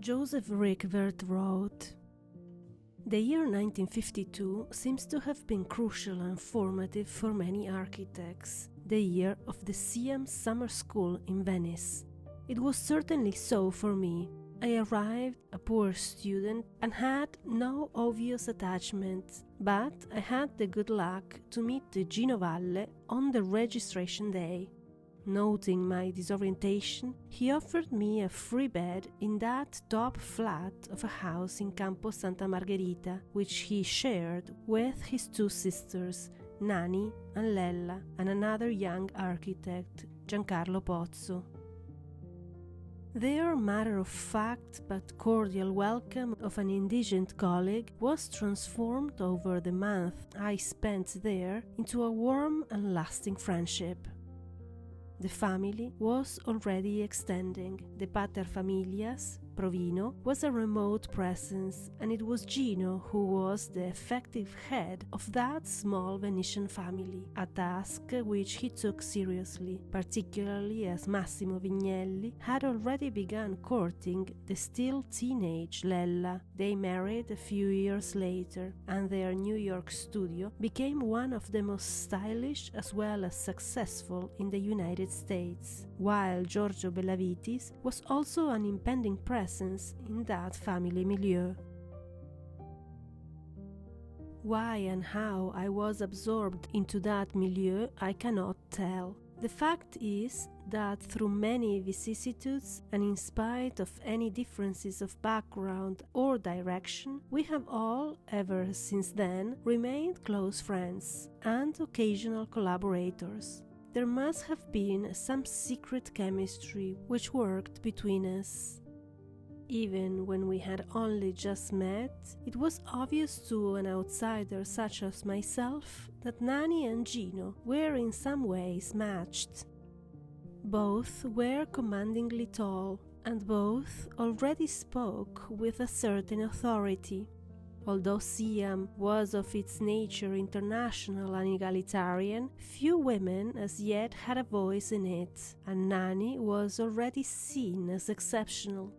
Joseph Rickwert wrote, "The year 1952 seems to have been crucial and formative for many architects, the year of the Siam Summer School in Venice. It was certainly so for me. I arrived a poor student and had no obvious attachment, but I had the good luck to meet Nani Valle on the registration day. Noting my disorientation, he offered me a free bed in that top flat of a house in Campo Santa Margherita, which he shared with his two sisters, Nani and Lella, and another young architect, Giancarlo Pozzo. Their matter-of-fact but cordial welcome of an indigent colleague was transformed over the month I spent there into a warm and lasting friendship. The family was already extending. The paterfamilias, Provino, was a remote presence, and it was Gino who was the effective head of that small Venetian family, a task which he took seriously, particularly as Massimo Vignelli had already begun courting the still teenage Lella. They married a few years later, and their New York studio became one of the most stylish as well as successful in the United States, while Giorgio Bellavitis was also an impending presence in that family milieu. Why and how I was absorbed into that milieu I cannot tell. The fact is that through many vicissitudes and in spite of any differences of background or direction, we have all, ever since then, remained close friends and occasional collaborators. There must have been some secret chemistry which worked between us. Even when we had only just met, it was obvious to an outsider such as myself that Nani and Gino were in some ways matched. Both were commandingly tall, and both already spoke with a certain authority. Although Siam was of its nature international and egalitarian, few women as yet had a voice in it, and Nani was already seen as exceptional.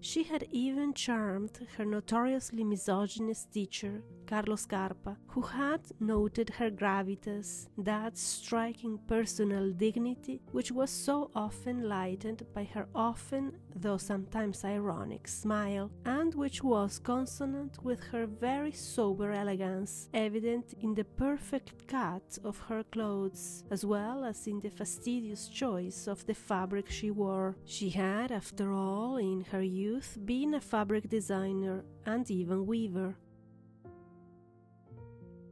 She had even charmed her notoriously misogynist teacher, Carlo Scarpa, who had noted her gravitas, that striking personal dignity which was so often lightened by her often, though sometimes ironic, smile, and which was consonant with her very sober elegance, evident in the perfect cut of her clothes, as well as in the fastidious choice of the fabric she wore. She had, after all, in her youth, been a fabric designer and even weaver.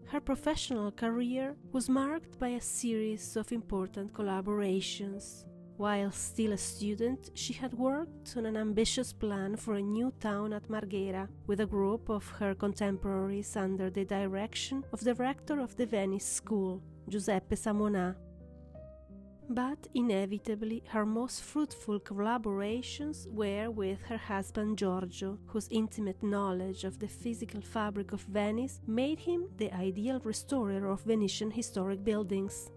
Her professional career was marked by a series of important collaborations. While still a student, she had worked on an ambitious plan for a new town at Marghera with a group of her contemporaries under the direction of the rector of the Venice School, Giuseppe Samonà. But inevitably, her most fruitful collaborations were with her husband Giorgio, whose intimate knowledge of the physical fabric of Venice made him the ideal restorer of Venetian historic buildings.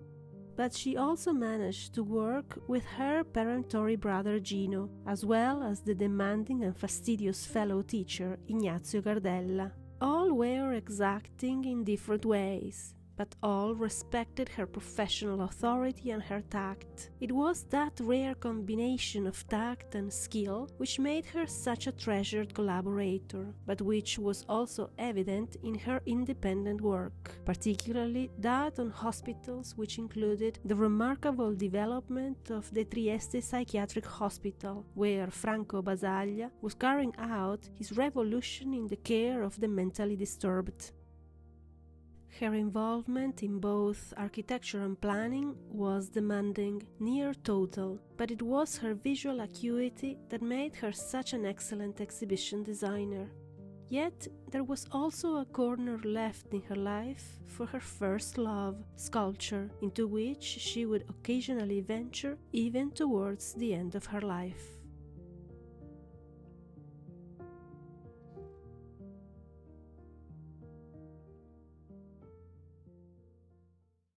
But she also managed to work with her peremptory brother Gino, as well as the demanding and fastidious fellow teacher Ignazio Gardella. All were exacting in different ways, but all respected her professional authority and her tact. It was that rare combination of tact and skill which made her such a treasured collaborator, but which was also evident in her independent work, particularly that on hospitals, which included the remarkable development of the Trieste Psychiatric Hospital, where Franco Basaglia was carrying out his revolution in the care of the mentally disturbed. Her involvement in both architecture and planning was demanding, near total, but it was her visual acuity that made her such an excellent exhibition designer. Yet there was also a corner left in her life for her first love, sculpture, into which she would occasionally venture even towards the end of her life.